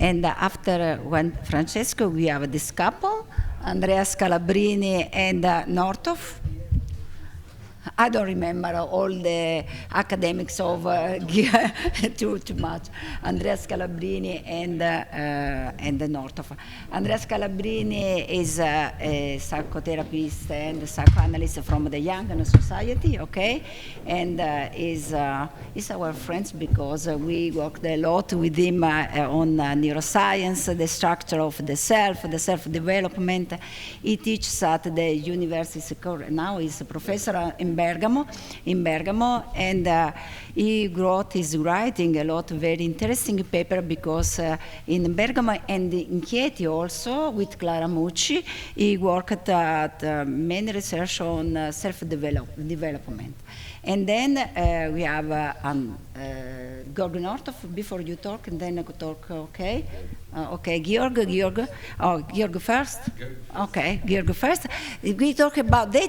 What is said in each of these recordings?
And after when Francesco, we have this couple, Andrea Scalabrini and Northoff. I don't remember all the academics of too much. Andrea Scalabrini and Northoff. Andrea Scalabrini is a psychotherapist and psychoanalyst from the Young Society, okay, and is our friends because we worked a lot with him on neuroscience, the structure of the self-development. He teaches at the university. Now he's a professor in Bergamo, and he wrote his writing a lot very interesting paper because in Bergamo and in Chieti also with Clara Mucci, he worked at many research on self-development. And then we have Georg Northoff, before you talk, and then I could talk, okay? Okay, Georg first? Okay, Georg first. They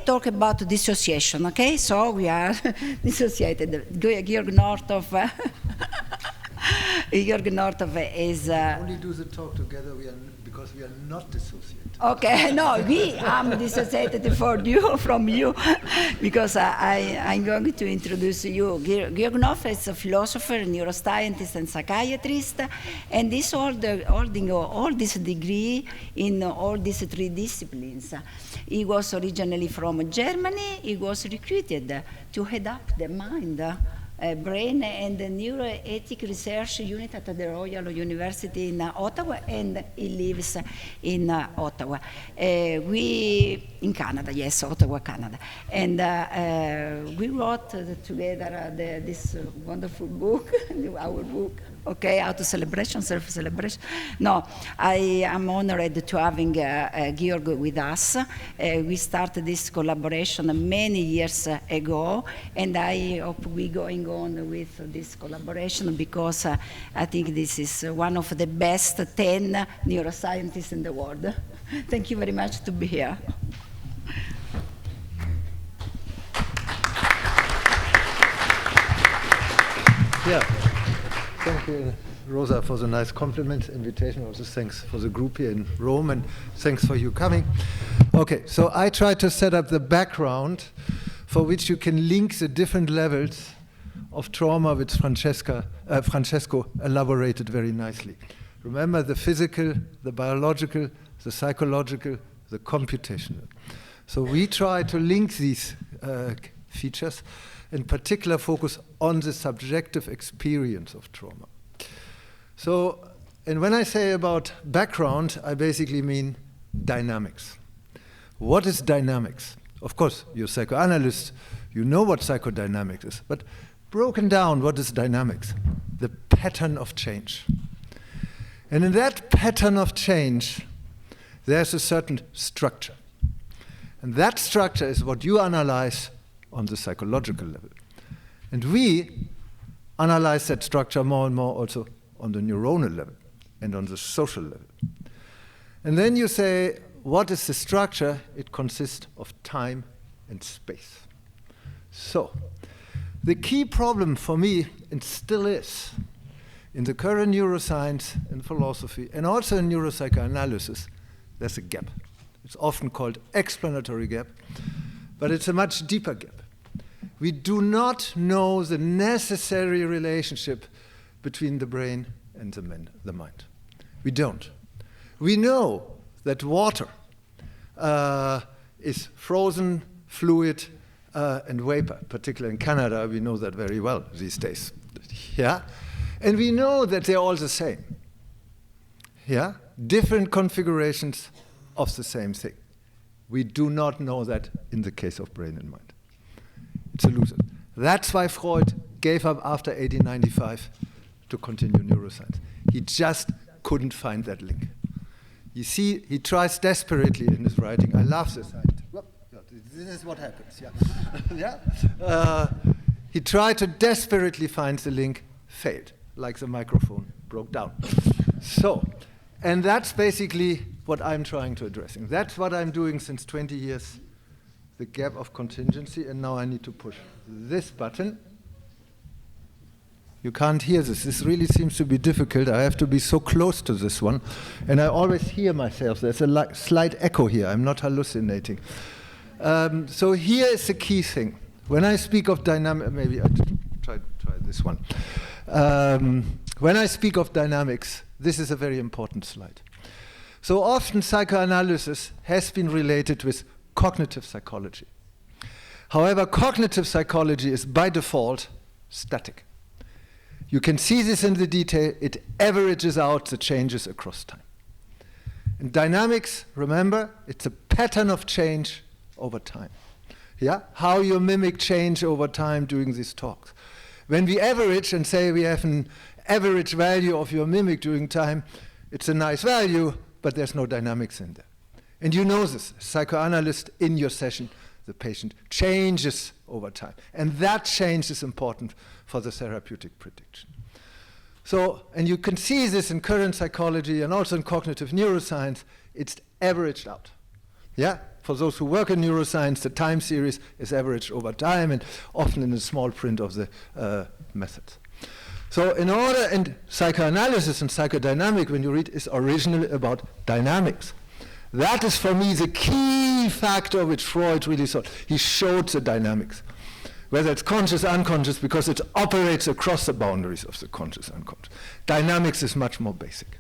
talk about dissociation, okay? So we are dissociated. Georg Northoff. Georg Northoff is... only do the talk together because we are not dissociated. Okay, no, I'm dissociated from you, because I'm going to introduce you. Georg Northoff is a philosopher, neuroscientist, and psychiatrist, and he's holding all this degree in all these three disciplines. He was originally from Germany. He was recruited to head up the mind, brain and the neuroethic research unit at the Royal University in Ottawa, and he lives in Ottawa. In Canada, yes, Ottawa, Canada. And we wrote together this wonderful book, our book, okay, auto-celebration, self-celebration. No, I am honored to having Georg with us. We started this collaboration many years ago, and I hope we're going on with this collaboration because I think this is one of the best 10 neuroscientists in the world. Thank you very much to be here. Yeah. Thank you, Rosa, for the nice compliment, invitation. Also, thanks for the group here in Rome, and thanks for you coming. Okay, so I try to set up the background for which you can link the different levels of trauma, which Francesco elaborated very nicely. Remember the physical, the biological, the psychological, the computational. So we try to link these features, in particular focus on the subjective experience of trauma. So, and when I say about background, I basically mean dynamics. What is dynamics? Of course, you're a psychoanalyst, you know what psychodynamics is, but broken down, what is dynamics? The pattern of change. And in that pattern of change, there's a certain structure. And that structure is what you analyze on the psychological level. And we analyze that structure more and more also on the neuronal level and on the social level. And then you say, what is the structure? It consists of time and space. So, the key problem for me, and still is, in the current neuroscience and philosophy, and also in neuropsychoanalysis, there's a gap. It's often called explanatory gap, but it's a much deeper gap. We do not know the necessary relationship between the brain and the mind. We don't. We know that water is frozen, fluid, and vapor. Particularly in Canada, we know that very well these days. Yeah? And we know that they're all the same. Yeah? Different configurations of the same thing. We do not know that in the case of brain and mind. It's elusive. That's why Freud gave up after 1895 to continue neuroscience. He just couldn't find that link. You see, he tries desperately in his writing. I love this. This is what happens. Yeah. Yeah. He tried to desperately find the link, failed, like the microphone broke down. So, and that's basically what I'm trying to address. And that's what I'm doing since 20 years, the gap of contingency, and now I need to push this button. You can't hear this. This really seems to be difficult. I have to be so close to this one. And I always hear myself. There's a slight echo here. I'm not hallucinating. So here is the key thing. When I speak of dynamic, maybe I try this one. When I speak of dynamics, this is a very important slide. So often psychoanalysis has been related with cognitive psychology. However, cognitive psychology is by default static. You can see this in the detail. It averages out the changes across time. In dynamics, remember, it's a pattern of change over time. Yeah? How you mimic change over time during these talks. When we average and say we have an average value of your mimic during time, it's a nice value, but there's no dynamics in there. And you know this. Psychoanalyst in your session, the patient changes over time. And that change is important for the therapeutic prediction. So, and you can see this in current psychology and also in cognitive neuroscience, it's averaged out. Yeah? For those who work in neuroscience, the time series is averaged over time and often in the small print of the methods. So in order, and psychoanalysis and psychodynamic, when you read, is originally about dynamics. That is for me the key factor which Freud really saw. He showed the dynamics. Whether it's conscious, unconscious, because it operates across the boundaries of the conscious, unconscious. Dynamics is much more basic.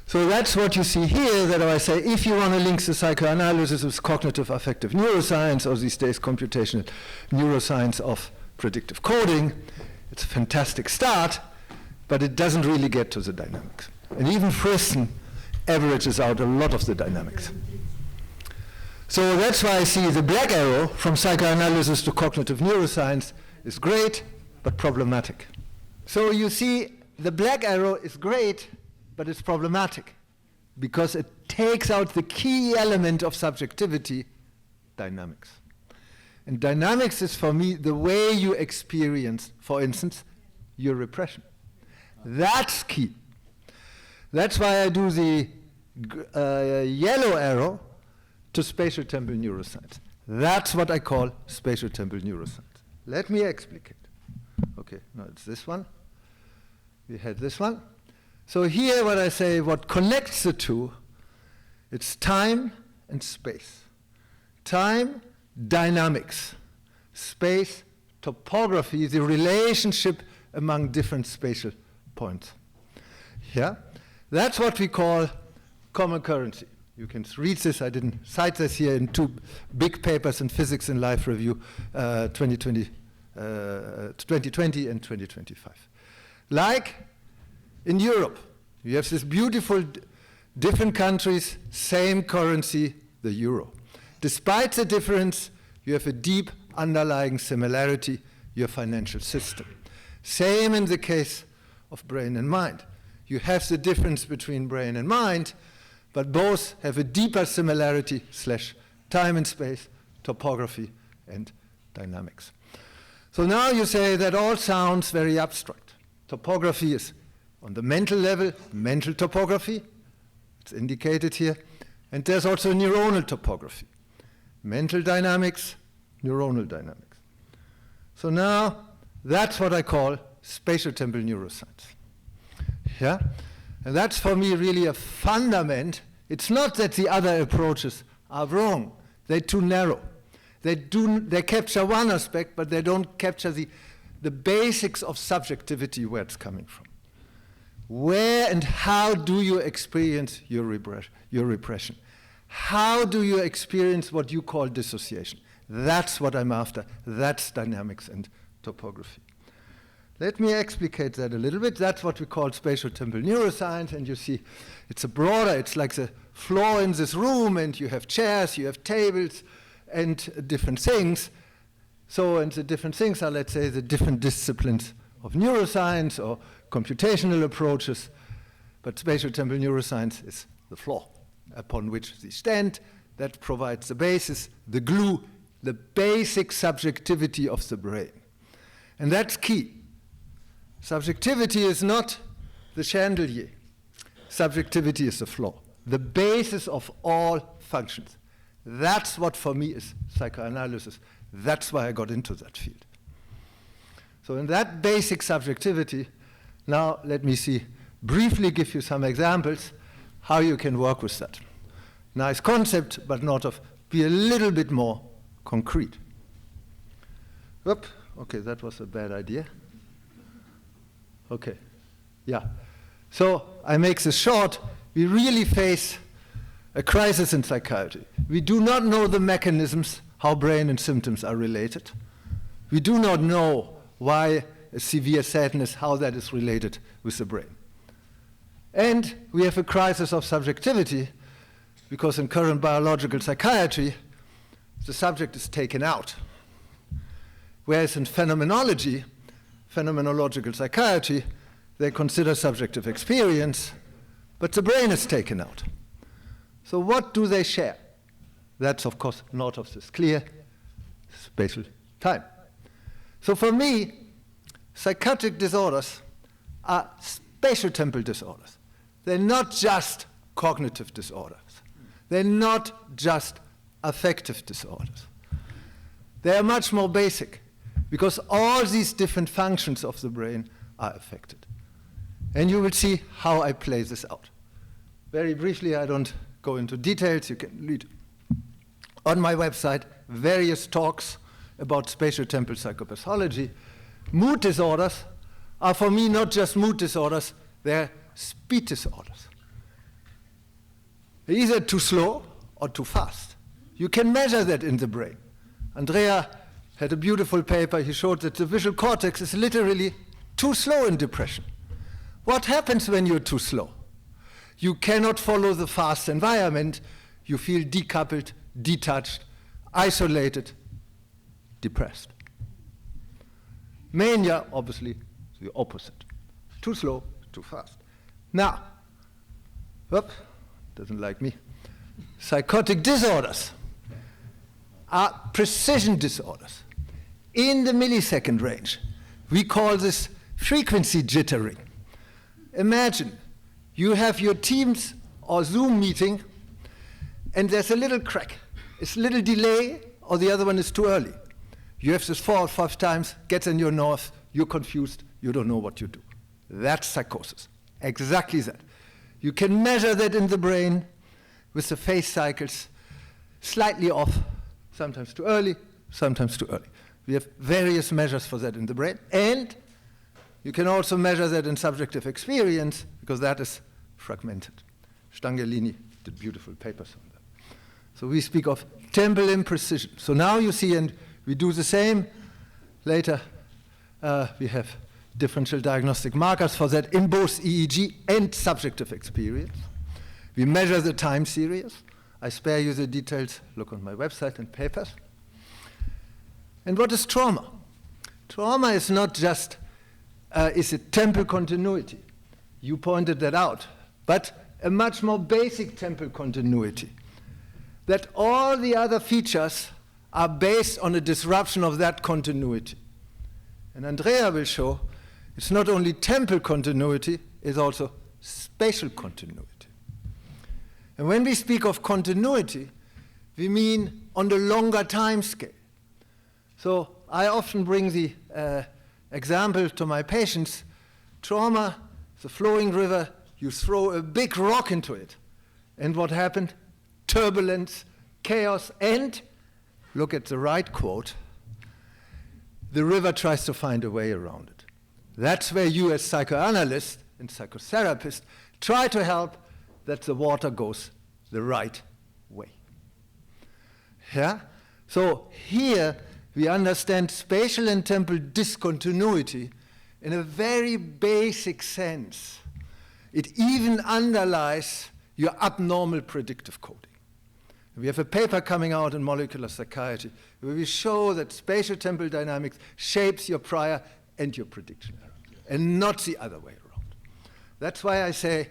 So that's what you see here, that I say, if you want to link the psychoanalysis with cognitive affective neuroscience, or these days computational neuroscience of predictive coding, it's a fantastic start, but it doesn't really get to the dynamics. And even Friston averages out a lot of the dynamics. So that's why I see the black arrow from psychoanalysis to cognitive neuroscience is great, but problematic. So you see, the black arrow is great, but it's problematic because it takes out the key element of subjectivity, dynamics. And dynamics is, for me, the way you experience, for instance, your repression. That's key. That's why I do the yellow arrow to spatial-temporal neuroscience. That's what I call spatial-temporal neuroscience. Let me explicate. Okay, now it's this one. We had this one. So here what I say, what connects the two, it's time and space. Time, dynamics. Space, topography, the relationship among different spatial points. Yeah? That's what we call common currency. You can read this. I didn't cite this here in two big papers in Physics in Life Review, 2020 and 2025. Like in Europe, you have this beautiful different countries, same currency, the euro. Despite the difference, you have a deep underlying similarity, your financial system. Same in the case of brain and mind. You have the difference between brain and mind, but both have a deeper similarity / time and space, topography, and dynamics. So now you say that all sounds very abstract. Topography is on the mental level, mental topography, it's indicated here, and there's also neuronal topography. Mental dynamics, neuronal dynamics. So now that's what I call spatial-temporal neuroscience. Yeah? And that's for me really a fundament. It's not that the other approaches are wrong. They're too narrow. They capture one aspect, but they don't capture the basics of subjectivity, where it's coming from. Where and how do you experience your repression? How do you experience what you call dissociation? That's what I'm after. That's dynamics and topography. Let me explicate that a little bit. That's what we call spatial-temporal neuroscience, and you see it's a broader, it's like the floor in this room, and you have chairs, you have tables, and different things. So, and the different things are, let's say, the different disciplines of neuroscience or computational approaches, but spatial-temporal neuroscience is the floor upon which they stand. That provides the basis, the glue, the basic subjectivity of the brain. And that's key. Subjectivity is not the chandelier. Subjectivity is the floor, the basis of all functions. That's what for me is psychoanalysis. That's why I got into that field. So in that basic subjectivity, now let me briefly give you some examples how you can work with that. Nice concept, but be a little bit more concrete. Whoop, okay, that was a bad idea. Okay, yeah. So I make this short. We really face a crisis in psychiatry. We do not know the mechanisms how brain and symptoms are related. We do not know why a severe sadness, how that is related with the brain. And we have a crisis of subjectivity because in current biological psychiatry, the subject is taken out. Whereas in phenomenological psychiatry, they consider subjective experience, but the brain is taken out. So what do they share? That's, of course, Northoff is clear, spatial time. So for me, psychotic disorders are spatial temporal disorders. They're not just cognitive disorders. They're not just affective disorders. They are much more basic because all these different functions of the brain are affected. And you will see how I play this out. Very briefly, I don't go into details. You can read on my website various talks about spatial temporal psychopathology. Mood disorders are for me not just mood disorders, they're speed disorders. They're either too slow or too fast. You can measure that in the brain. Andrea had a beautiful paper. He showed that the visual cortex is literally too slow in depression. What happens when you're too slow? You cannot follow the fast environment. You feel decoupled, detached, isolated, depressed. Mania, obviously, is the opposite. Too slow, too fast. Now, doesn't like me. Psychotic disorders are precision disorders. In the millisecond range, we call this frequency jittering. Imagine you have your Teams or Zoom meeting, and there's a little crack. It's a little delay, or the other one is too early. You have this 4 or 5 times, gets in your nose, you're confused, you don't know what you do. That's psychosis. Exactly that. You can measure that in the brain with the phase cycles slightly off, sometimes too early, sometimes too early. We have various measures for that in the brain, and you can also measure that in subjective experience because that is fragmented. Stangelini did beautiful papers on that. So we speak of temporal imprecision. So now you see, and we do the same later. We have differential diagnostic markers for that in both EEG and subjective experience. We measure the time series. I spare you the details. Look on my website and papers. And what is trauma? Trauma is not just is a temporal continuity. You pointed that out. But a much more basic temporal continuity. That all the other features are based on a disruption of that continuity. And Andrea will show it's not only temporal continuity, it's also spatial continuity. And when we speak of continuity, we mean on the longer time scale. So I often bring the example to my patients. Trauma, the flowing river, you throw a big rock into it. And what happened? Turbulence, chaos, and, look at the right quote, the river tries to find a way around it. That's where you as psychoanalyst and psychotherapist try to help that the water goes the right way. Yeah? So here we understand spatial and temporal discontinuity in a very basic sense. It even underlies your abnormal predictive coding. We have a paper coming out in molecular psychiatry where we show that spatial temporal dynamics shapes your prior and your prediction error, and not the other way around. That's why I say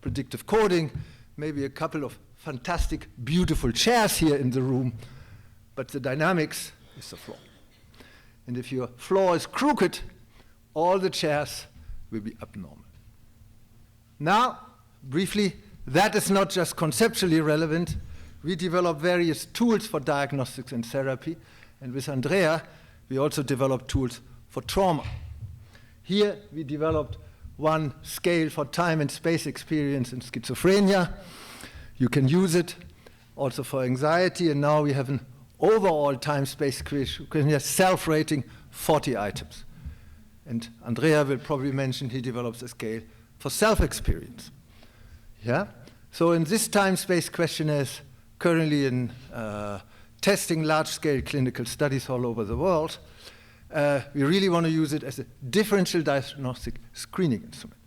predictive coding, maybe a couple of fantastic, beautiful chairs here in the room, but the dynamics is the flaw. And if your floor is crooked, all the chairs will be abnormal. Now, briefly, that is not just conceptually relevant. We develop various tools for diagnostics and therapy, and with Andrea, we also develop tools for trauma. Here we developed one scale for time and space experience in schizophrenia. You can use it also for anxiety, and now we have an overall time-space schizophrenia self-rating 40 items. And Andrea will probably mention he develops a scale for self-experience. Yeah? So in this time-space questionnaires, currently in testing large-scale clinical studies all over the world, we really want to use it as a differential diagnostic screening instrument.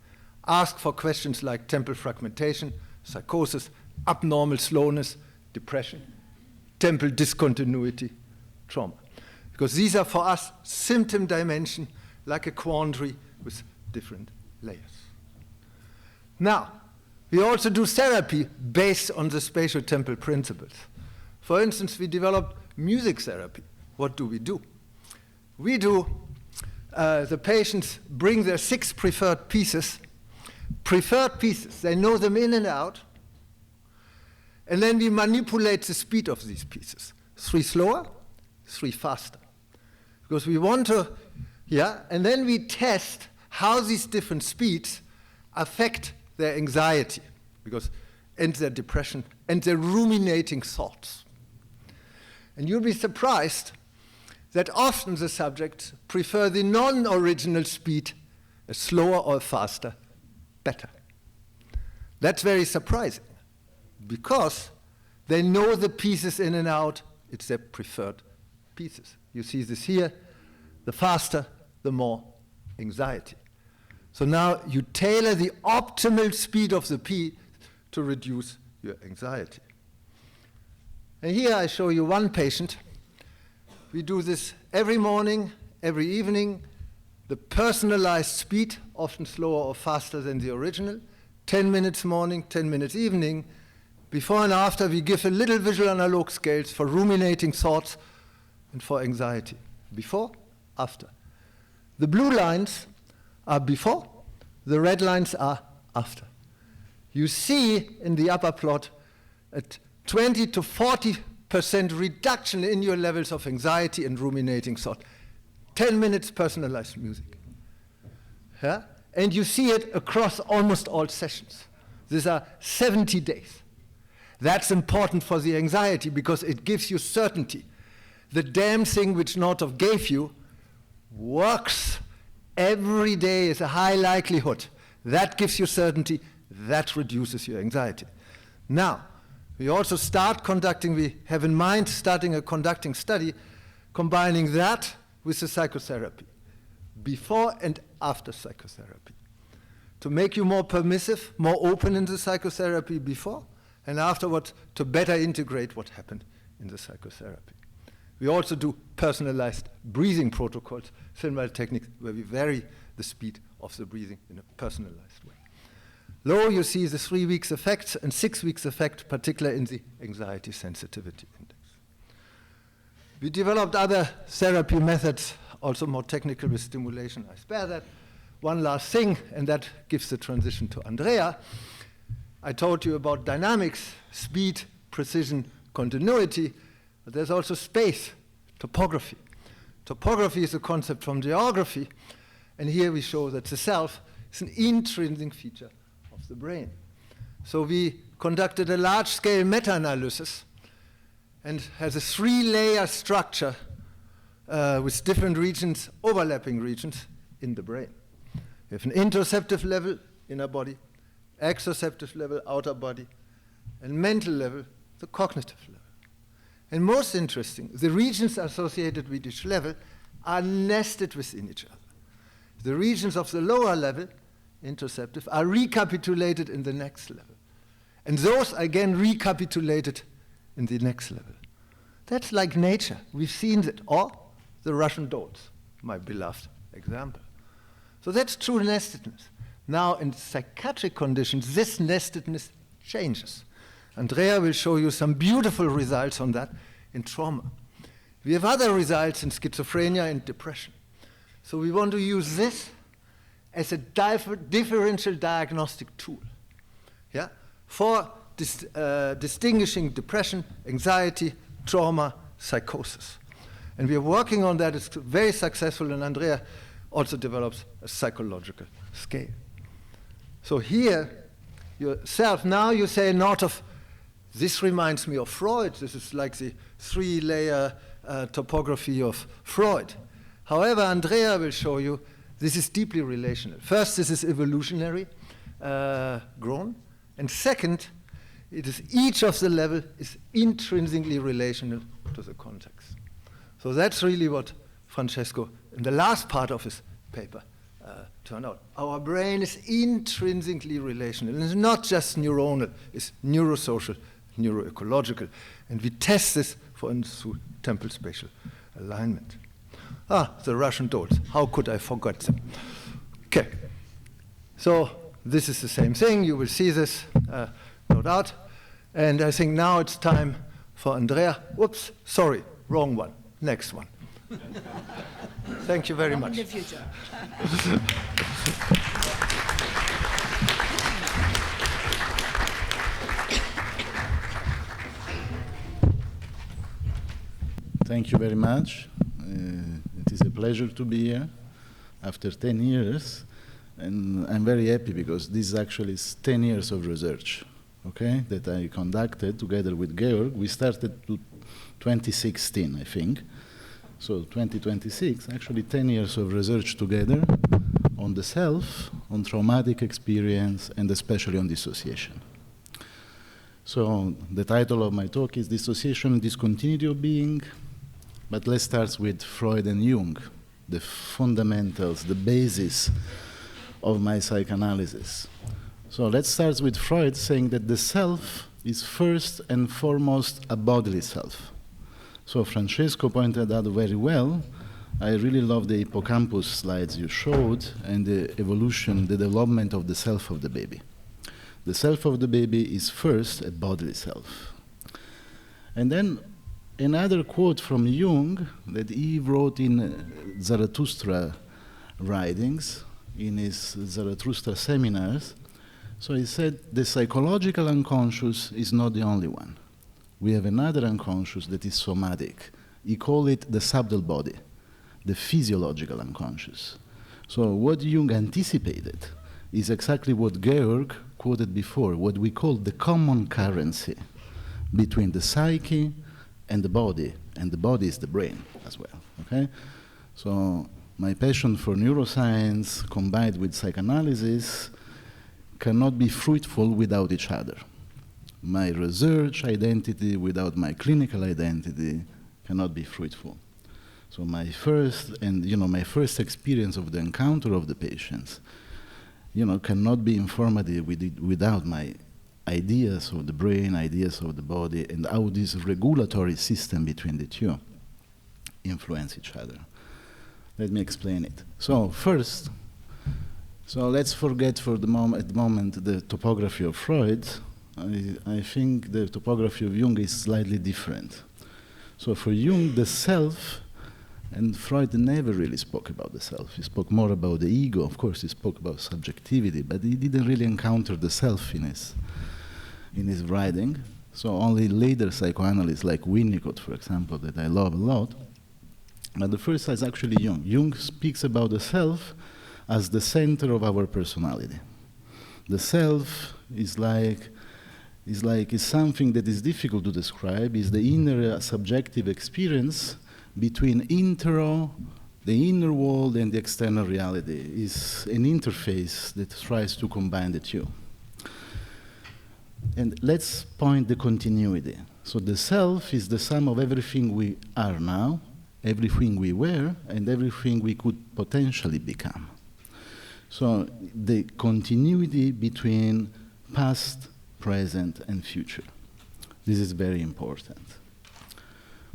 Ask for questions like temporal fragmentation, psychosis, abnormal slowness, depression, temporal discontinuity, trauma. Because these are for us symptom dimension, like a quandary with different layers. Now, we also do therapy based on the spatio-temporal principles. For instance, we developed music therapy. What do? We do, the patients bring their 6 preferred pieces, they know them in and out, and then we manipulate the speed of these pieces. 3 slower, 3 faster. Because we want to, and then we test how these different speeds affect their anxiety, and their depression, and their ruminating thoughts. And you'll be surprised that often the subjects prefer the non-original speed, a slower or faster, better. That's very surprising, because they know the pieces in and out, it's their preferred pieces. You see this here, the faster, the more anxiety. So now you tailor the optimal speed of the P to reduce your anxiety. And here I show you one patient. We do this every morning, every evening, the personalized speed, often slower or faster than the original, 10 minutes morning, 10 minutes evening. Before and after, we give a little visual analog scales for ruminating thoughts and for anxiety. Before, after. The blue lines are before, the red lines are after. You see in the upper plot a 20 to 40% reduction in your levels of anxiety and ruminating thought. 10 minutes personalized music. Yeah? And you see it across almost all sessions. These are 70 days. That's important for the anxiety because it gives you certainty. The damn thing which Northoff gave you works every day is a high likelihood. That gives you certainty. That reduces your anxiety. Now, we also we have in mind starting a conducting study, combining that with the psychotherapy, before and after psychotherapy, to make you more permissive, more open in the psychotherapy before, and afterwards to better integrate what happened in the psychotherapy. We also do personalized breathing protocols, similar techniques where we vary the speed of the breathing in a personalized way. Low, you see the 3 weeks effect and 6 weeks effect, particularly in the anxiety sensitivity index. We developed other therapy methods, also more technical with stimulation. I spare that. One last thing, and that gives the transition to Andrea. I told you about dynamics, speed, precision, continuity, but there's also space, topography. Topography is a concept from geography, and here we show that the self is an intrinsic feature of the brain. So we conducted a large-scale meta-analysis and has a 3-layer structure with different regions, overlapping regions in the brain. We have an interoceptive level, inner body, exoceptive level, outer body, and mental level, the cognitive level. And most interesting, the regions associated with each level are nested within each other. The regions of the lower level, interoceptive, are recapitulated in the next level. And those again recapitulated in the next level. That's like nature. We've seen that. Or the Russian dolls, my beloved example. So that's true nestedness. Now in psychiatric conditions, this nestedness changes. Andrea will show you some beautiful results on that in trauma. We have other results in schizophrenia and depression. So we want to use this as a differential diagnostic tool, for distinguishing depression, anxiety, trauma, psychosis. And we are working on that. It's very successful, and Andrea also develops a psychological scale. So here, yourself, now you say, Northoff, this reminds me of Freud. This is like the three-layer topography of Freud. However, Andrea will show you this is deeply relational. First, this is evolutionary grown. And second, it is each of the level is intrinsically relational to the context. So that's really what Francesco, in the last part of his paper, turned out. Our brain is intrinsically relational. And it's not just neuronal, it's neurosocial, neuroecological. And we test this, for instance, through temporal spatial alignment. The Russian dolls. How could I forget them? Okay. So this is the same thing. You will see this, no doubt. And I think now it's time for Andrea. Whoops, sorry, wrong one. Next one. Thank you very much. In the future. Thank you very much. It is a pleasure to be here after 10 years. And I'm very happy because this actually is 10 years of research, okay, that I conducted together with Georg. We started to 2016, I think. So 2026, actually 10 years of research together on the self, on traumatic experience, and especially on dissociation. So the title of my talk is Dissociation and Discontinuity of Being, but let's start with Freud and Jung, the fundamentals, the basis of my psychoanalysis. So let's start with Freud saying that the self is first and foremost a bodily self. So Francesco pointed out very well. I really love the hippocampus slides you showed and the evolution, the development of the self of the baby. The self of the baby is first a bodily self. And then another quote from Jung that he wrote in Zarathustra writings, in his Zarathustra seminars. So he said, the psychological unconscious is not the only one. We have another unconscious that is somatic. He called it the subtle body, the physiological unconscious. So what Jung anticipated is exactly what Georg quoted before, what we call the common currency between the psyche and the body is the brain as well, okay? So my passion for neuroscience combined with psychoanalysis cannot be fruitful without each other. My research identity without my clinical identity cannot be fruitful. So my first experience of the encounter of the patients, cannot be informative without my ideas of the brain, ideas of the body, and how this regulatory system between the two influence each other. Let me explain it. So first, let's forget for the moment the topography of Freud. I think the topography of Jung is slightly different. So for Jung, the self, and Freud never really spoke about the self. He spoke more about the ego. Of course, he spoke about subjectivity, but he didn't really encounter the self in his writing. So only later psychoanalysts like Winnicott, for example, that I love a lot. But the first is actually Jung. Jung speaks about the self as the center of our personality. The self is something that is difficult to describe, is the inner subjective experience between the inner world and the external reality, is an interface that tries to combine the two. And let's point the continuity. So the self is the sum of everything we are now, everything we were, and everything we could potentially become. So the continuity between past, present, and future. This is very important.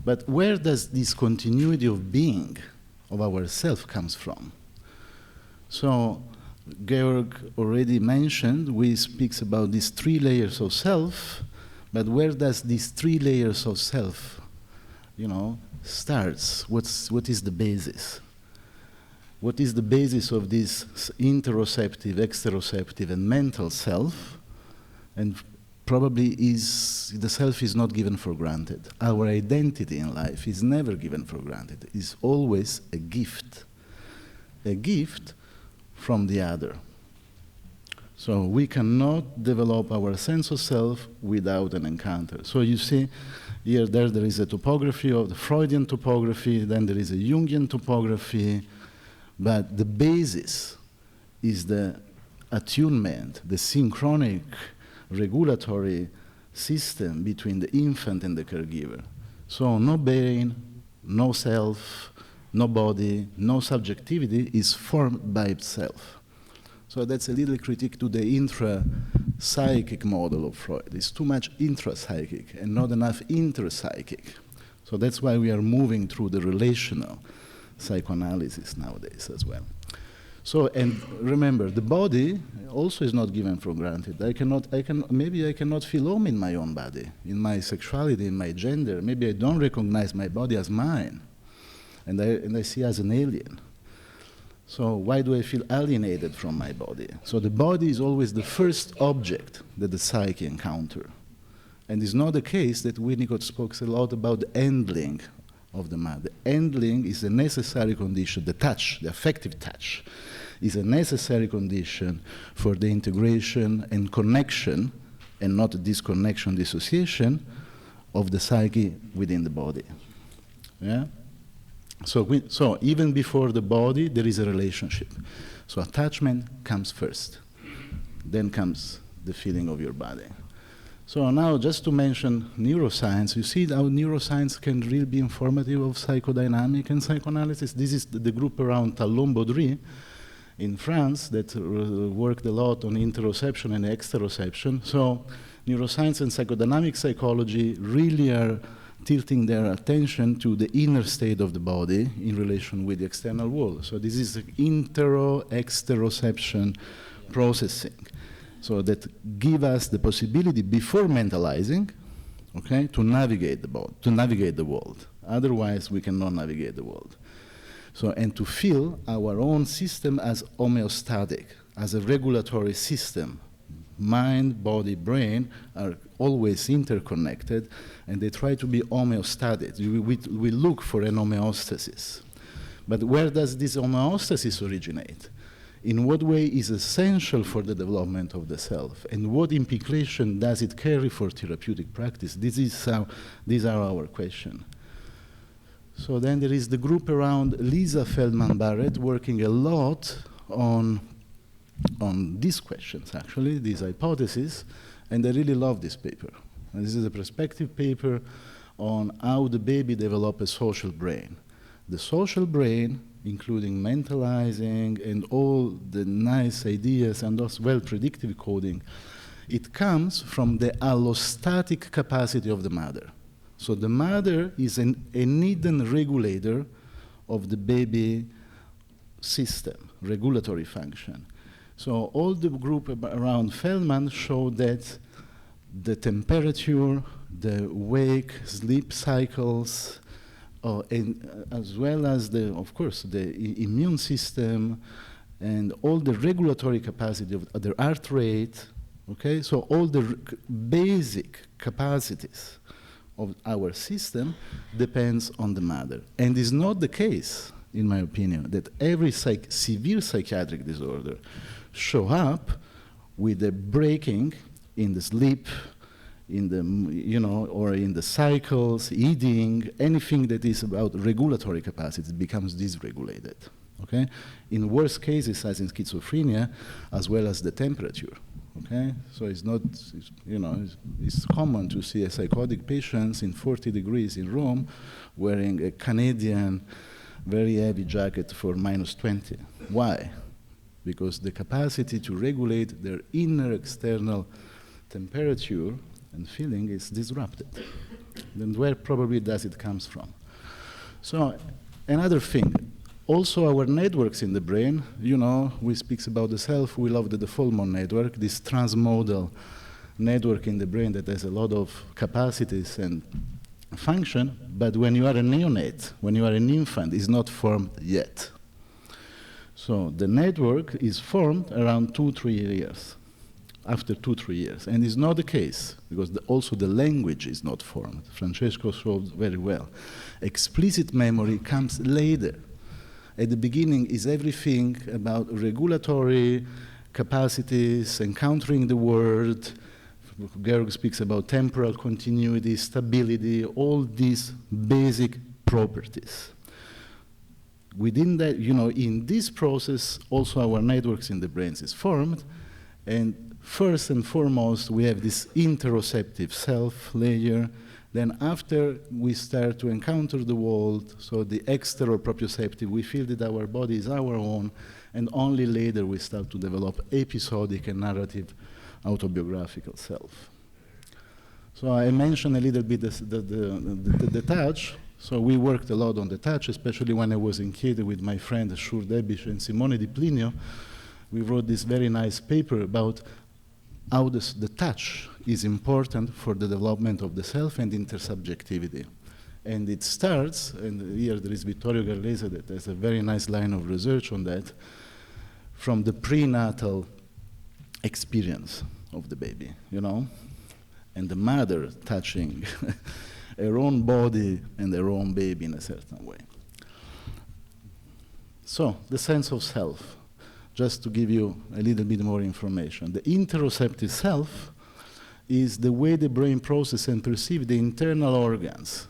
But where does this continuity of being, of our self, comes from? So Georg already mentioned, we speaks about these 3 layers of self, but where does these 3 layers of self, starts? What is the basis? What is the basis of this interoceptive, exteroceptive, and mental self? And probably the self is not given for granted. Our identity in life is never given for granted. It's always a gift from the other. So we cannot develop our sense of self without an encounter. So you see, there is a topography of the Freudian topography, then there is a Jungian topography, but the basis is the attunement, the synchronic regulatory system between the infant and the caregiver. So no brain, no self, no body, no subjectivity is formed by itself. So that's a little critique to the intra-psychic model of Freud. It's too much intra-psychic and not enough inter-psychic. So that's why we are moving through the relational psychoanalysis nowadays as well. So, and remember, the body also is not given for granted. Maybe I cannot feel home in my own body, in my sexuality, in my gender. Maybe I don't recognize my body as mine, and I see as an alien. So why do I feel alienated from my body? So the body is always the first object that the psyche encounters. And it's not the case that Winnicott spoke a lot about the handling of the mind. The handling is a necessary condition, the touch, the affective touch, is a necessary condition for the integration and connection, and not disconnection, dissociation, of the psyche within the body. Yeah? So even before the body, there is a relationship. So attachment comes first. Then comes the feeling of your body. So now, just to mention neuroscience, you see how neuroscience can really be informative of psychodynamic and psychoanalysis. This is the group around Talon-Baudry in France that worked a lot on interoception and exteroception. So neuroscience and psychodynamic psychology really are tilting their attention to the inner state of the body in relation with the external world. So this is intero-exteroception processing. So that give us the possibility before mentalizing, okay, to navigate the world. Otherwise, we cannot navigate the world. So, and to feel our own system as homeostatic, as a regulatory system. Mind, body, brain are always interconnected, and they try to be homeostatic. We look for an homeostasis. But where does this homeostasis originate? In what way is essential for the development of the self? And what implication does it carry for therapeutic practice? These are our questions. So then there is the group around Lisa Feldman-Barrett working a lot on these questions, actually, these hypotheses, and I really love this paper. And this is a perspective paper on how the baby develops a social brain. The social brain, including mentalizing and all the nice ideas and as well predictive coding, it comes from the allostatic capacity of the mother. So the mother is an hidden regulator of the baby system, regulatory function. So all the group around Feldman showed that the temperature, the wake, sleep cycles, as well as of course, the immune system and all the regulatory capacity of the heart rate, okay? So all the basic capacities of our system depends on the mother. And it's not the case, in my opinion, that every severe psychiatric disorder show up with a breaking in the sleep, in the, or in the cycles, eating, anything that is about regulatory capacity becomes dysregulated, okay? In worst cases, as in schizophrenia, as well as the temperature, okay? So it's not, it's common to see a psychotic patient in 40 degrees in Rome wearing a Canadian very heavy jacket for -20. Why? Because the capacity to regulate their inner external temperature and feeling is disrupted. Then where probably does it comes from? So another thing, also our networks in the brain, we speak about the self, we love the Default-Mode network, this transmodal network in the brain that has a lot of capacities and function, but when you are a neonate, when you are an infant, it's not formed yet. So the network is formed around 2-3 years. after 2-3 years. And it's not the case, because also the language is not formed. Francesco showed very well. Explicit memory comes later. At the beginning is everything about regulatory capacities, encountering the world. Georg speaks about temporal continuity, stability, all these basic properties. Within that, in this process, also our networks in the brains is formed, and first and foremost, we have this interoceptive self layer. Then after we start to encounter the world, so the exteroproprioceptive, we feel that our body is our own, and only later we start to develop episodic and narrative autobiographical self. So I mentioned a little bit the touch. So we worked a lot on the touch, especially when I was in Chieti with my friend Shur Debish and Simone Di Plinio. We wrote this very nice paper about how the touch is important for the development of the self and intersubjectivity. And it starts, and here there is Vittorio Garlese that has a very nice line of research on that, from the prenatal experience of the baby, and the mother touching her own body and her own baby in a certain way. So, the sense of self. Just to give you a little bit more information. The interoceptive self is the way the brain processes and perceives the internal organs.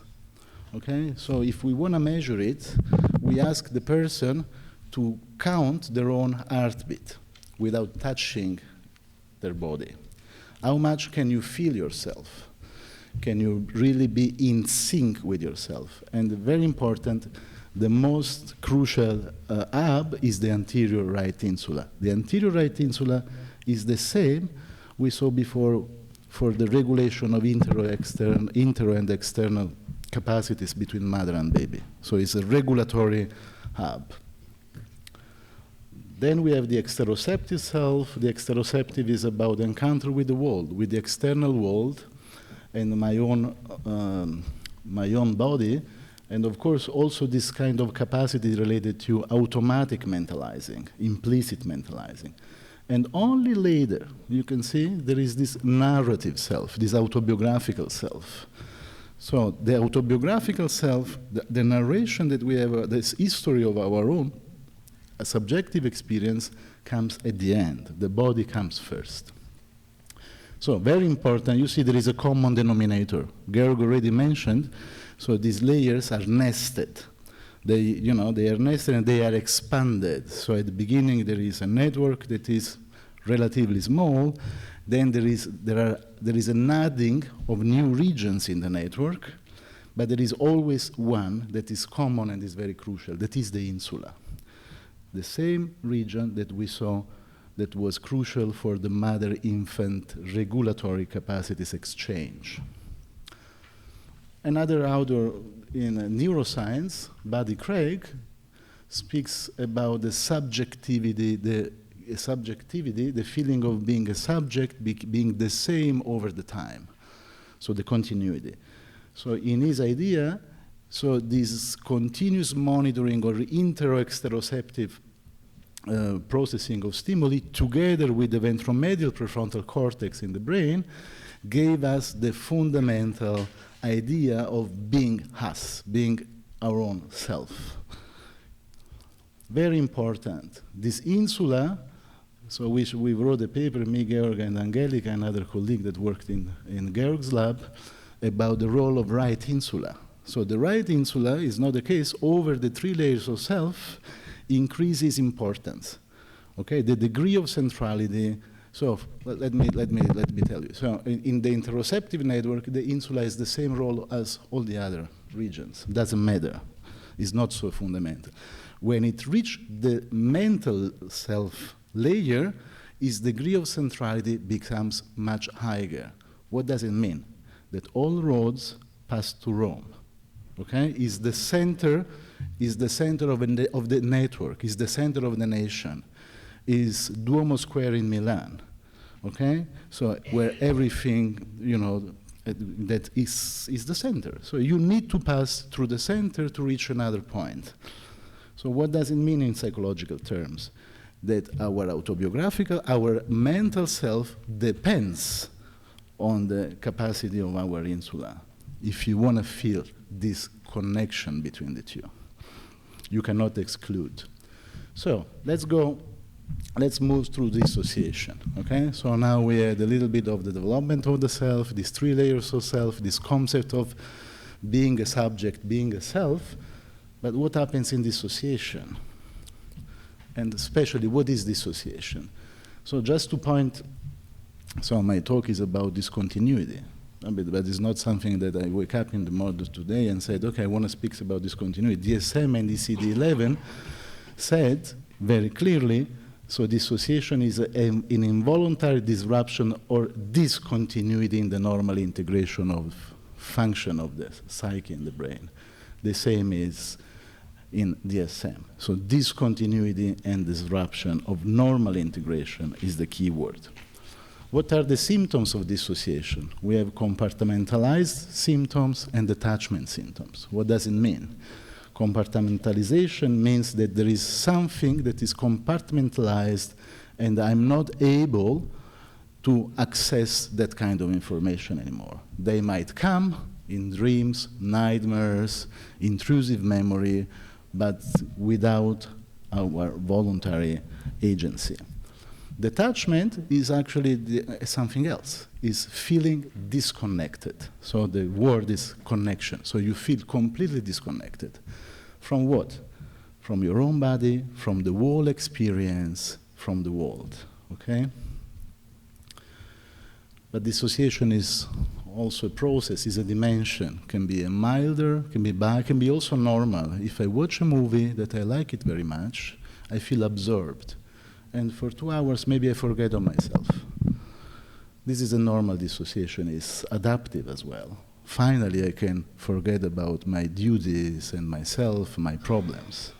Okay? So if we want to measure it, we ask the person to count their own heartbeat without touching their body. How much can you feel yourself? Can you really be in sync with yourself? And very important, the most crucial hub is the anterior right insula. The anterior right insula is the same we saw before for the regulation of intero and external capacities between mother and baby. So it's a regulatory hub. Then we have the exteroceptive self. The exteroceptive is about encounter with the world, with the external world, and my own body. And of course, also this kind of capacity related to automatic mentalizing, implicit mentalizing. And only later, you can see, there is this narrative self, this autobiographical self. So the autobiographical self, the narration that we have, this history of our own, a subjective experience comes at the end. The body comes first. So very important, you see there is a common denominator. Georg already mentioned. So these layers are nested. They are nested and they are expanded. So at the beginning there is a network that is relatively small. Then there is an adding of new regions in the network, but there is always one that is common and is very crucial. That is the insula, the same region that we saw that was crucial for the mother-infant regulatory capacities exchange. Another author in neuroscience, Buddy Craig, speaks about the subjectivity, the feeling of being a subject, being the same over the time, so the continuity. So in his idea, so this continuous monitoring or intero-exteroceptive processing of stimuli together with the ventromedial prefrontal cortex in the brain gave us the fundamental idea of being us, being our own self. Very important. This insula, so we wrote a paper, me, Georg, and Angelica, another colleague that worked in Georg's lab, about the role of right insula. So the right insula is not the case. Over the 3 layers of self increases importance. Okay, the degree of centrality. So let me tell you. So in the interoceptive network, the insula is the same role as all the other regions. Doesn't matter. It's not so fundamental. When it reaches the mental self layer, its degree of centrality becomes much higher. What does it mean? That all roads pass to Rome. Okay, is the center of the network. Is the center of the nation. Is Duomo Square in Milan. Okay, so where everything that is the center. So you need to pass through the center to reach another point. So what does it mean in psychological terms? that our autobiographical, our mental self depends on the capacity of our insula. If you want to feel this connection between the two, you cannot exclude. So let's move through dissociation, okay? So now we had a little bit of the development of the self, these 3 layers of self, this concept of being a subject, being a self, but what happens in dissociation? And especially, what is dissociation? So just to point, so my talk is about discontinuity, but it's not something that I wake up in the morning today and said, okay, I want to speak about discontinuity. DSM and DCD-11 said very clearly, so dissociation is an involuntary disruption or discontinuity in the normal integration of function of the psyche in the brain. The same is in DSM. So discontinuity and disruption of normal integration is the key word. What are the symptoms of dissociation? We have compartmentalized symptoms and detachment symptoms. What does it mean? Compartmentalization means that there is something that is compartmentalized and I'm not able to access that kind of information anymore. They might come in dreams, nightmares, intrusive memory, but without our voluntary agency. Detachment is actually something else, is feeling disconnected. So the word is connection. So you feel completely disconnected. From what? From your own body, from the whole experience, from the world, okay? But dissociation is also a process, is a dimension. Can be a milder, can be bad, can be also normal. If I watch a movie that I like it very much, I feel absorbed. And for 2 hours, maybe I forget on myself. This is a normal dissociation, it's adaptive as well. Finally, I can forget about my duties and myself, my problems.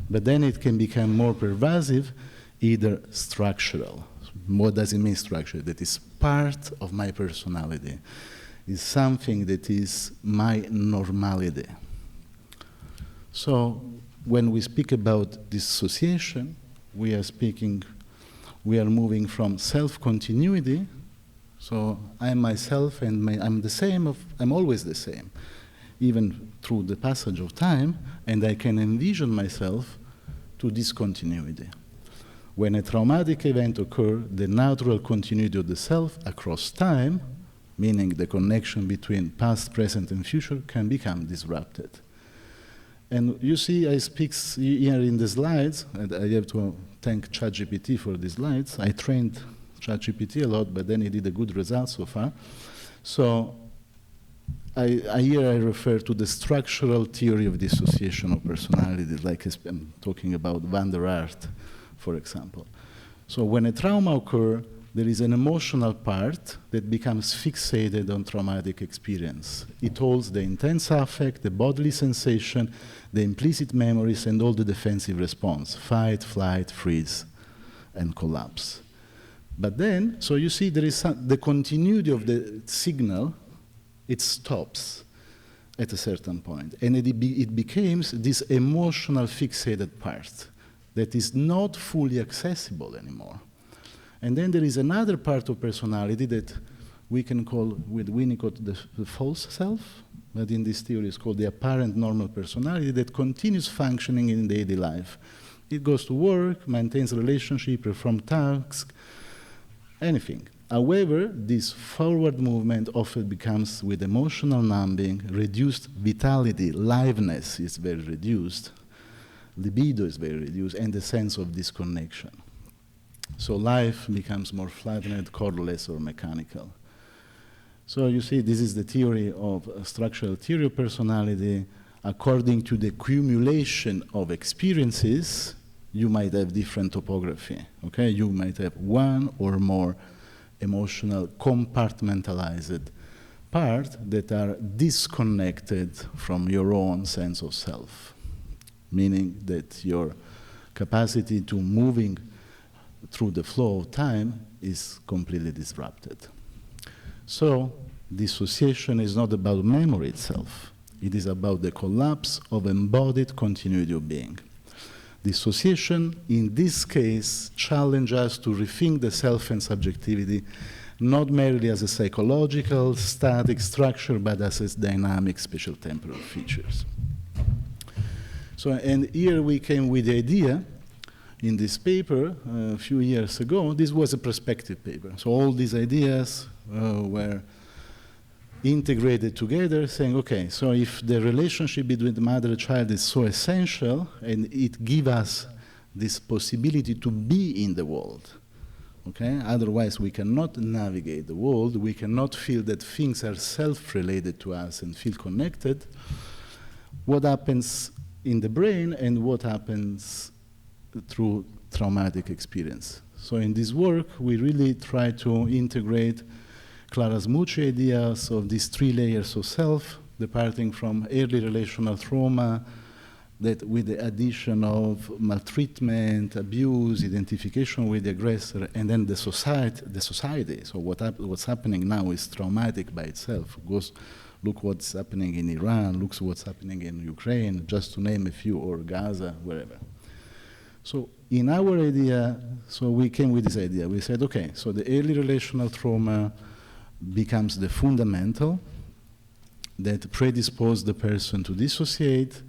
But then it can become more pervasive, either structural. What does it mean structural? That is part of my personality. It's something that is my normality. So when we speak about dissociation, we are moving from self-continuity. So I'm myself and I'm the same, I'm always the same, even through the passage of time, and I can envision myself to discontinuity. When a traumatic event occurs, the natural continuity of the self across time, meaning the connection between past, present, and future, can become disrupted. And you see, I speak here in the slides, and I have to thank ChatGPT for the slides. I trained ChatGPT a lot, but then it did a good result so far. So here I refer to the structural theory of dissociation of personality, like I'm talking about Van der Aert, for example. So when a trauma occurs, there is an emotional part that becomes fixated on traumatic experience. It holds the intense affect, the bodily sensation, the implicit memories, and all the defensive response: fight, flight, freeze, and collapse. But then, so you see, there is the continuity of the signal, it stops at a certain point. And it becomes this emotional fixated part that is not fully accessible anymore. And then there is another part of personality that we can call, with Winnicott, the false self, but in this theory it's called the apparent normal personality that continues functioning in daily life. It goes to work, maintains relationship, performs tasks, anything. However, this forward movement often becomes, with emotional numbing, reduced vitality, liveliness is very reduced, libido is very reduced, and the sense of disconnection. So life becomes more flattened, colorless, or mechanical. So you see, this is the theory of structural theory of personality. According to the accumulation of experiences, you might have different topography, okay? You might have one or more emotional compartmentalized parts that are disconnected from your own sense of self, meaning that your capacity to moving through the flow of time is completely disrupted. So dissociation is not about memory itself. It is about the collapse of embodied continuity of being. Dissociation, in this case, challenges us to rethink the self and subjectivity, not merely as a psychological, static structure, but as its dynamic spatial temporal features. So, and here we came with the idea, in this paper a few years ago, this was a perspective paper. So all these ideas were integrated together, saying, okay, so if the relationship between the mother and child is so essential, and it gives us this possibility to be in the world, okay? Otherwise, we cannot navigate the world. We cannot feel that things are self-related to us and feel connected. What happens in the brain and what happens through traumatic experience? So in this work, we really try to integrate Clara's Mucci ideas of these 3 layers of self, departing from early relational trauma, that with the addition of maltreatment, abuse, identification with the aggressor, and then the society. So what's happening now is traumatic by itself. Look what's happening in Iran, look what's happening in Ukraine, just to name a few, or Gaza, wherever. So in our idea, so we came with this idea. We said, okay, so the early relational trauma becomes the fundamental that predispose the person to dissociate.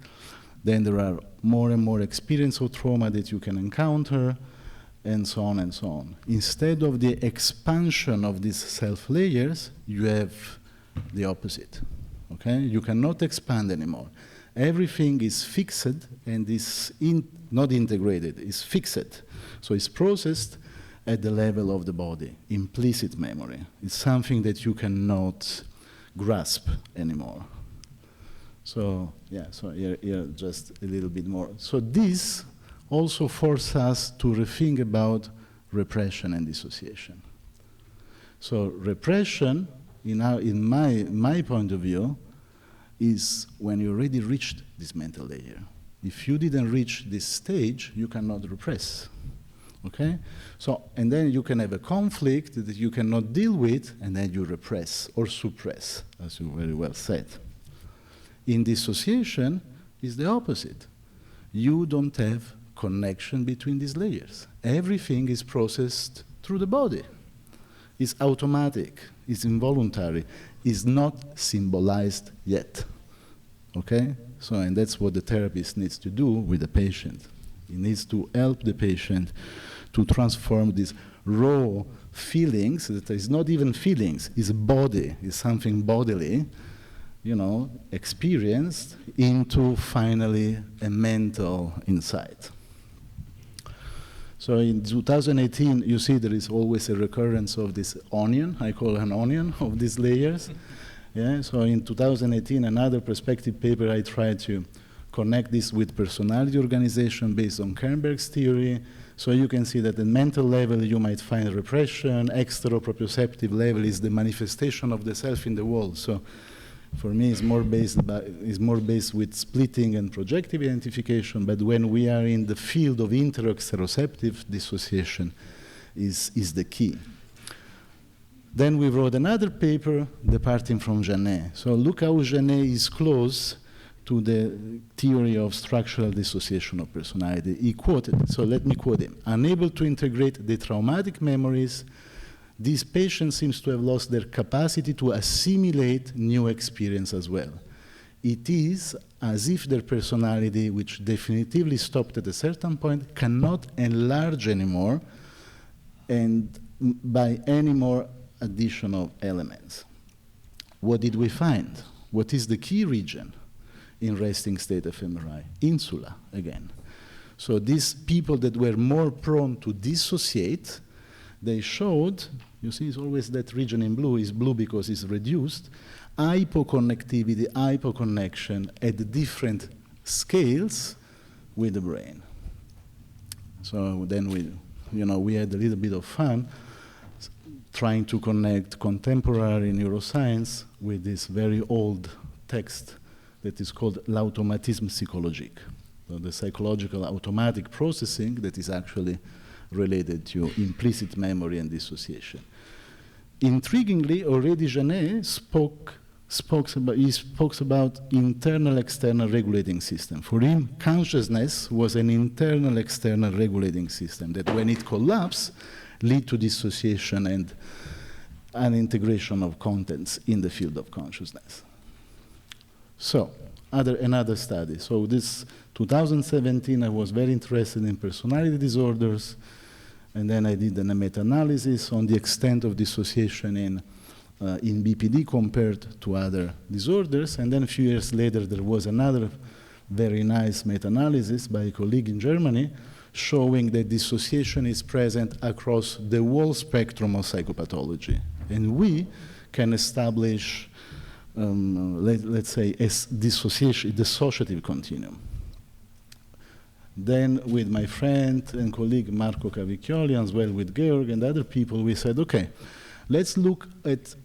Then there are more and more experience of trauma that you can encounter, and so on and so on. Instead of the expansion of these self layers, you have the opposite, okay? You cannot expand anymore. Everything is fixed and is not integrated, it's fixed. So it's processed at the level of the body, implicit memory. It's something that you cannot grasp anymore. So, yeah, so here just a little bit more. So this also forces us to rethink about repression and dissociation. So repression, in my point of view, is when you already reached this mental layer. If you didn't reach this stage, you cannot repress, okay? So, and then you can have a conflict that you cannot deal with, and then you repress or suppress, as you very well said. In dissociation, it's the opposite. You don't have connection between these layers. Everything is processed through the body. It's automatic, it's involuntary, it's not symbolized yet, okay? So, and that's what the therapist needs to do with the patient. He needs to help the patient to transform these raw feelings, that is not even feelings, it's body, it's something bodily, you know, experienced, into finally a mental insight. So in 2018, you see there is always a recurrence of this onion, I call an onion, of these layers. Yeah, so in 2018, another perspective paper, I tried to connect this with personality organization based on Kernberg's theory. So you can see that at the mental level, you might find repression. Extra-proprioceptive level is the manifestation of the self in the world. So for me, it's more based with splitting and projective identification, but when we are in the field of inter-exteroceptive, dissociation is the key. Then we wrote another paper departing from Janet. So look how Janet is close to the theory of structural dissociation of personality. He quoted, so let me quote him. Unable to integrate the traumatic memories, this patient seems to have lost their capacity to assimilate new experience as well. It is as if their personality, which definitively stopped at a certain point, cannot enlarge anymore and by any more additional elements. What did we find? What is the key region in resting state fMRI? Insula, again. So these people that were more prone to dissociate, they showed, you see, it's always that region in blue is blue because it's reduced, hypoconnectivity, hypoconnection at different scales with the brain. So then we had a little bit of fun trying to connect contemporary neuroscience with this very old text that is called l'automatisme psychologique, so the psychological automatic processing that is actually related to implicit memory and dissociation. Intriguingly, already Janet spoke he spoke about internal-external regulating system. For him, consciousness was an internal-external regulating system that when it collapsed, lead to dissociation and an integration of contents in the field of consciousness. So, another study. So this 2017, I was very interested in personality disorders, and then I did a meta-analysis on the extent of dissociation in BPD compared to other disorders, and then a few years later there was another very nice meta-analysis by a colleague in Germany showing that dissociation is present across the whole spectrum of psychopathology. And we can establish, let's say, a dissociative continuum. Then with my friend and colleague Marco Cavicchioli, as well with Georg and other people, we said, okay, let's look at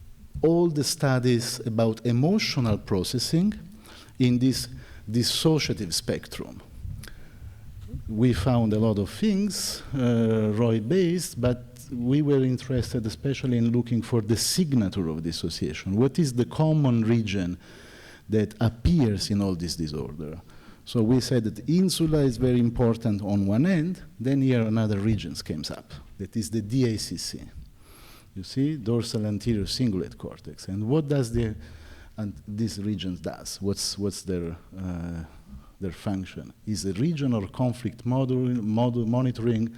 all the studies about emotional processing in this dissociative spectrum. We found a lot of things, Roy-based, but we were interested especially in looking for the signature of dissociation. What is the common region that appears in all this disorder? So we said that insula is very important on one end, then here another region comes up, that is the DACC. You see, dorsal anterior cingulate cortex. And what does this region does? What's their function? Is a region of conflict monitoring.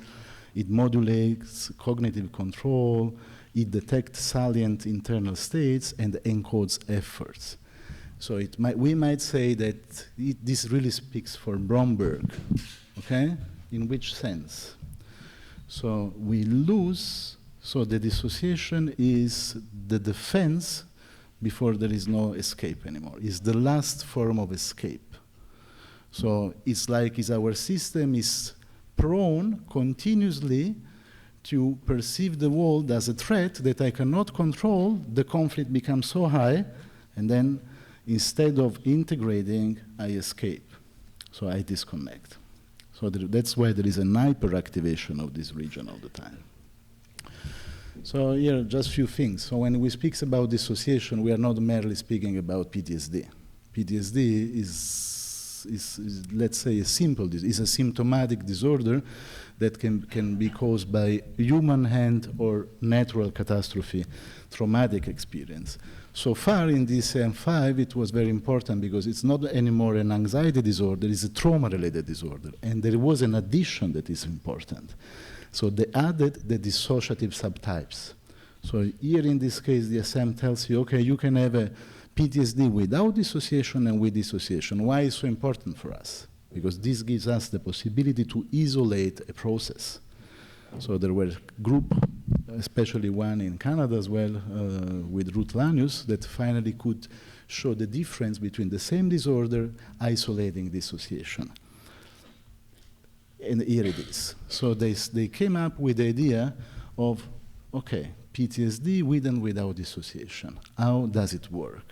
It modulates cognitive control, it detects salient internal states, and encodes efforts. So we might say that this really speaks for Bromberg, okay? In which sense? So we lose, so the dissociation is the defense before there is no escape anymore. It's the last form of escape. So it's like our system is prone continuously to perceive the world as a threat that I cannot control. The conflict becomes so high, and then instead of integrating, I escape. So I disconnect. So that's why there is an hyperactivation of this region all the time. So here, just a few things. So when we speak about dissociation, we are not merely speaking about PTSD. PTSD is let's say, is a symptomatic disorder that can be caused by human hand or natural catastrophe, traumatic experience. So far in DSM-5, it was very important because it's not anymore an anxiety disorder, it's a trauma-related disorder. And there was an addition that is important. So they added the dissociative subtypes. So here in this case, DSM tells you, okay, you can have a PTSD without dissociation and with dissociation. Why is it so important for us? Because this gives us the possibility to isolate a process. So there were group, especially one in Canada as well, with Ruth Lanius, that finally could show the difference between the same disorder isolating dissociation. And here it is. So they came up with the idea of, okay, PTSD with and without dissociation. How does it work?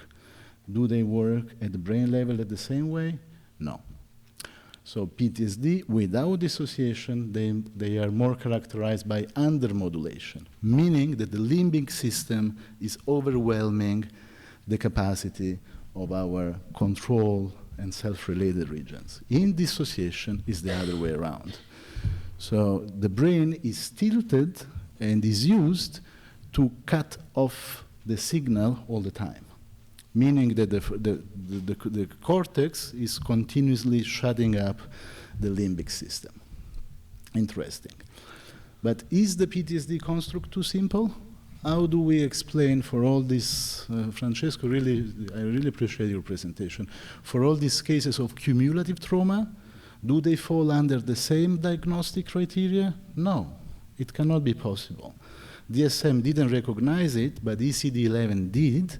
Do they work at the brain level at the same way? No. So PTSD without dissociation, they are more characterized by undermodulation, meaning that the limbic system is overwhelming the capacity of our control and self-related regions. In dissociation is the other way around. So the brain is tilted and is used to cut off the signal all the time, meaning that the cortex is continuously shutting up the limbic system. Interesting. But is the PTSD construct too simple? How do we explain for all this, Francesco, I really appreciate your presentation. For all these cases of cumulative trauma, do they fall under the same diagnostic criteria? No, it cannot be possible. DSM didn't recognize it, but ECD-11 did.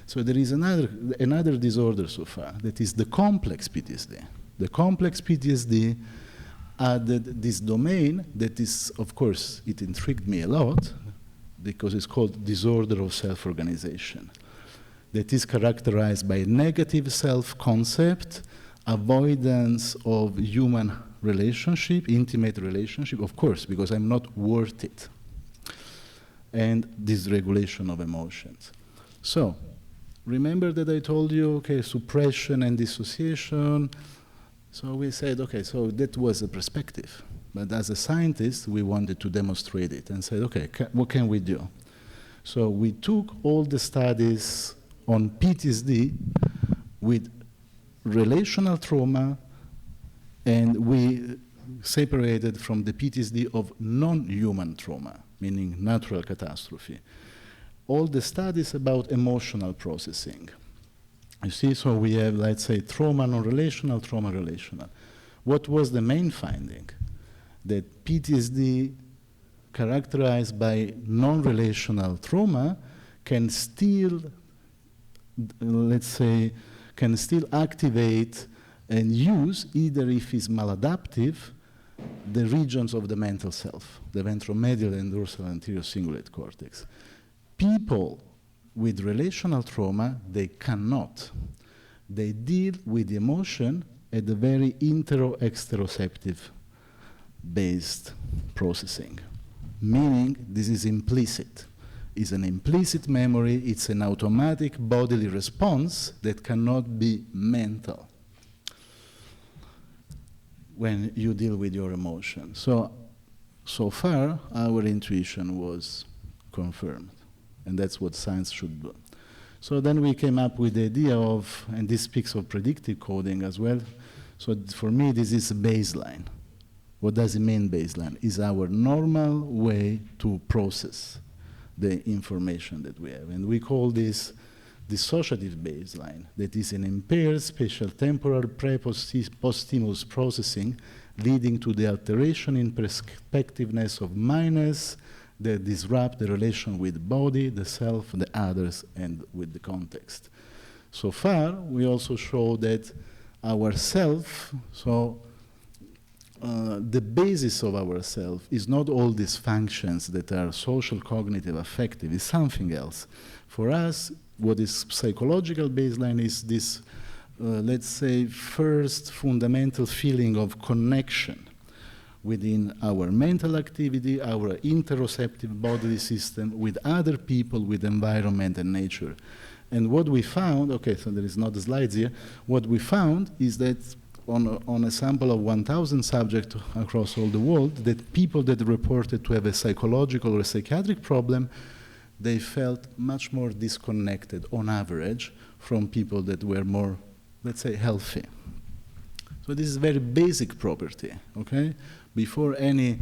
So there is another disorder so far, that is the complex PTSD. The complex PTSD added this domain that is, of course, it intrigued me a lot, because it's called disorder of self-organization, that is characterized by negative self-concept, avoidance of human relationship, intimate relationship, of course, because I'm not worth it, and dysregulation of emotions. So remember that I told you, okay, suppression and dissociation. So we said, okay, so that was a perspective. But as a scientist, we wanted to demonstrate it and said, okay, what can we do? So we took all the studies on PTSD with relational trauma, and we separated from the PTSD of non-human trauma, meaning natural catastrophe. All the studies about emotional processing. You see, so we have, let's say, trauma non-relational, trauma relational. What was the main finding? That PTSD characterized by non-relational trauma can still, let's say, can still activate and use, either if it's maladaptive, the regions of the mental self, the ventromedial and dorsal anterior cingulate cortex. People with relational trauma, they cannot. They deal with emotion at a very intero-exteroceptive based processing, meaning this is implicit. It's an implicit memory, it's an automatic bodily response that cannot be mental when you deal with your emotion. So far, our intuition was confirmed, and that's what science should do. So then we came up with the idea of, and this speaks of predictive coding as well, so for me this is a baseline. What does it mean, baseline? Is our normal way to process the information that we have. And we call this dissociative baseline, that is an impaired spatial temporal pre-post-stimulus processing leading to the alteration in perspectiveness of minds that disrupt the relation with the body, the self, the others, and with the context. So far, we also show that our self, the basis of ourself is not all these functions that are social, cognitive, affective, it's something else. For us, what is psychological baseline is this, let's say, first fundamental feeling of connection within our mental activity, our interoceptive bodily system, with other people, with environment and nature. And what we found, okay, so there is not the slides here, what we found is that on a sample of 1,000 subjects across all the world, that people that reported to have a psychological or a psychiatric problem, they felt much more disconnected on average from people that were more, let's say, healthy. So this is a very basic property, okay? Before any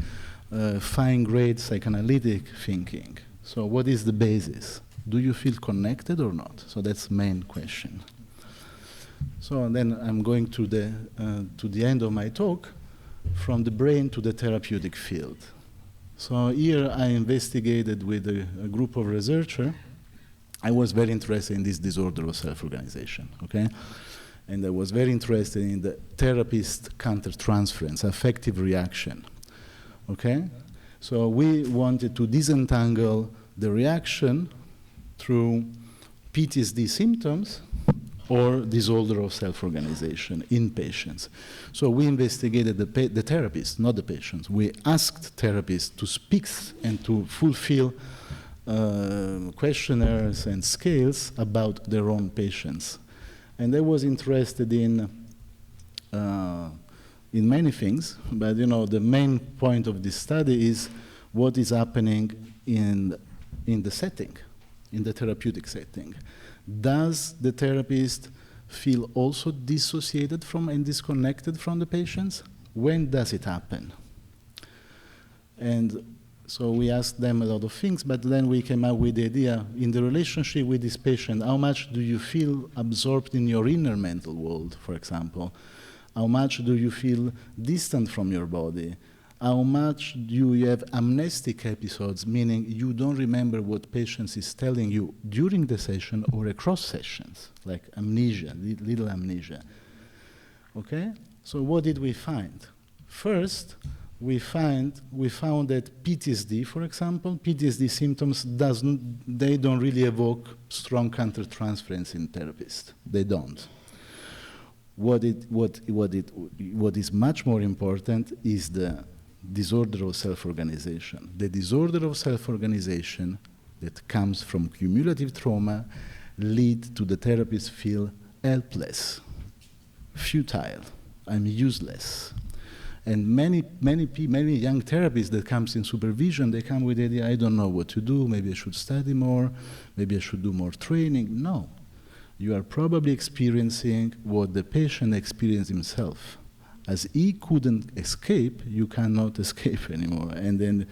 fine-grade psychoanalytic thinking. So what is the basis? Do you feel connected or not? So that's the main question. So then I'm going to the end of my talk, from the brain to the therapeutic field. So here I investigated with a group of researchers. I was very interested in this disorder of self-organization, okay? And I was very interested in the therapist countertransference, affective reaction, okay? So we wanted to disentangle the reaction through PTSD symptoms or disorder of self-organization in patients. So we investigated the therapists, not the patients. We asked therapists to speak and to fulfill questionnaires and scales about their own patients. And I was interested in many things, but the main point of this study is what is happening in the setting, in the therapeutic setting. Does the therapist feel also dissociated from and disconnected from the patients? When does it happen? And so we asked them a lot of things, but then we came up with the idea, in the relationship with this patient, how much do you feel absorbed in your inner mental world, for example? How much do you feel distant from your body? How much do you have amnestic episodes, meaning you don't remember what patient is telling you during the session or across sessions, like amnesia, little amnesia. Okay? So what did we find? First, we found that PTSD, for example, PTSD symptoms they don't really evoke strong countertransference in therapists. They don't. What is much more important is the disorder of self-organization. The disorder of self-organization that comes from cumulative trauma lead to the therapist feel helpless, futile, I'm useless. And many young therapists that comes in supervision, they come with the idea, I don't know what to do, maybe I should study more, maybe I should do more training. No, you are probably experiencing what the patient experienced himself. As he couldn't escape, you cannot escape anymore. And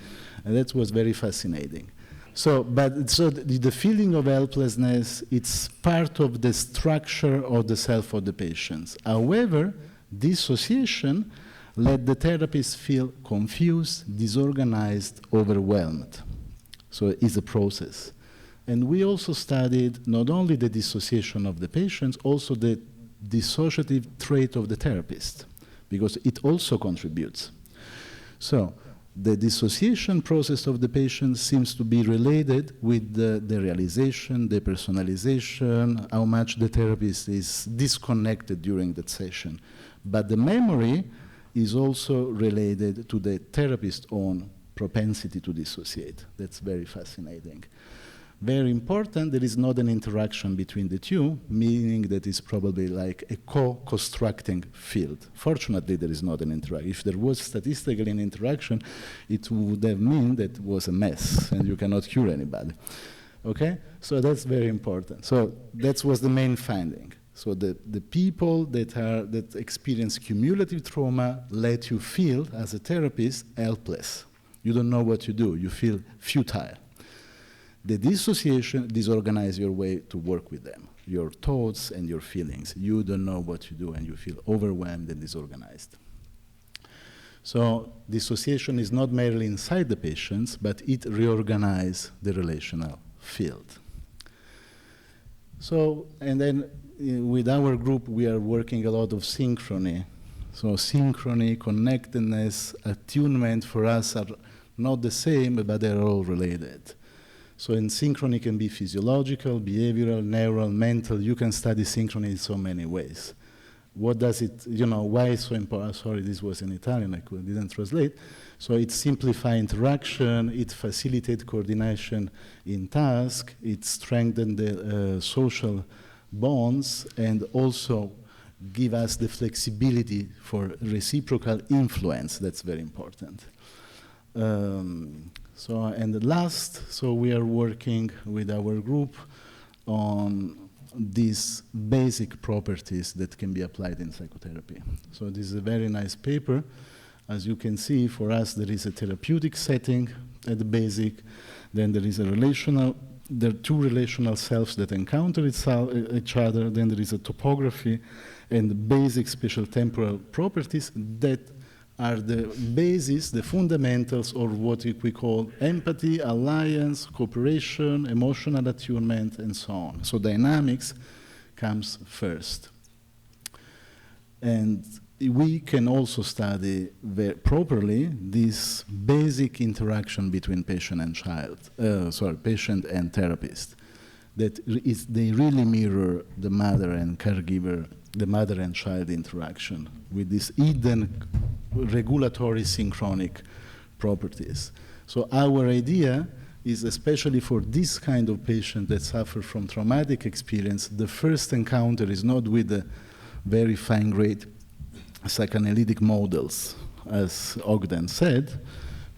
that was very fascinating. So the feeling of helplessness, it's part of the structure of the self of the patients. However, dissociation let the therapist feel confused, disorganized, overwhelmed. So it's a process. And we also studied not only the dissociation of the patients, also the dissociative trait of the therapist, because it also contributes. So the dissociation process of the patient seems to be related with the realization, the personalization, how much the therapist is disconnected during that session. But the memory is also related to the therapist's own propensity to dissociate. That's very fascinating. Very important, there is not an interaction between the two, meaning that it's probably like a co-constructing field. Fortunately, there is not an interaction. If there was statistically an interaction, it would have meant that it was a mess and you cannot cure anybody. Okay? So that's very important. So that was the main finding. So the people that experience cumulative trauma let you feel, as a therapist, helpless. You don't know what to do. You feel futile. The dissociation disorganizes your way to work with them, your thoughts and your feelings. You don't know what to do and you feel overwhelmed and disorganized. So dissociation is not merely inside the patients, but it reorganizes the relational field. So, and then with our group, we are working a lot of synchrony. So synchrony, connectedness, attunement for us are not the same, but they're all related. So in synchrony can be physiological, behavioral, neural, mental. You can study synchrony in so many ways. What does it, why it's so important? Sorry, this was in Italian, I didn't translate. So it simplifies interaction, it facilitates coordination in task, it strengthens the social bonds, and also give us the flexibility for reciprocal influence. That's very important. And the last, so we are working with our group on these basic properties that can be applied in psychotherapy. So this is a very nice paper. As you can see, for us, there is a therapeutic setting at the basic. Then there is there are two relational selves that encounter each other. Then there is a topography and basic spatial temporal properties that are the basis, the fundamentals of what we call empathy, alliance, cooperation, emotional attunement, and so on. So dynamics comes first. And we can also study properly this basic interaction between patient and patient and therapist. They really mirror the mother and caregiver, the mother and child interaction with this hidden regulatory synchronic properties. So our idea is, especially for this kind of patient that suffer from traumatic experience, the first encounter is not with the very fine-grained psychoanalytic models, as Ogden said,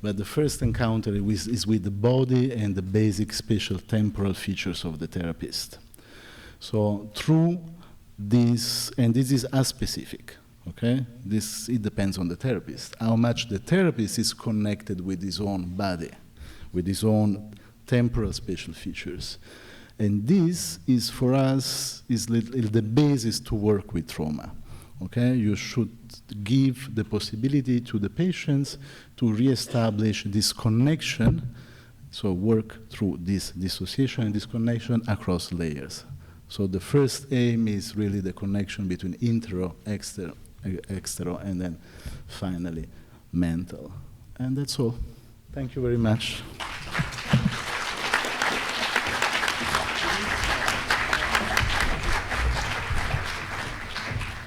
but the first encounter is with the body and the basic spatial temporal features of the therapist. So through this, and this is aspecific, okay? It depends on the therapist, how much the therapist is connected with his own body, with his own temporal spatial features. And this is, for us, is the basis to work with trauma. Okay, you should give the possibility to the patients to reestablish this connection, so work through this dissociation and disconnection across layers. So the first aim is really the connection between intero, extero, and then finally mental. And that's all. Thank you very much.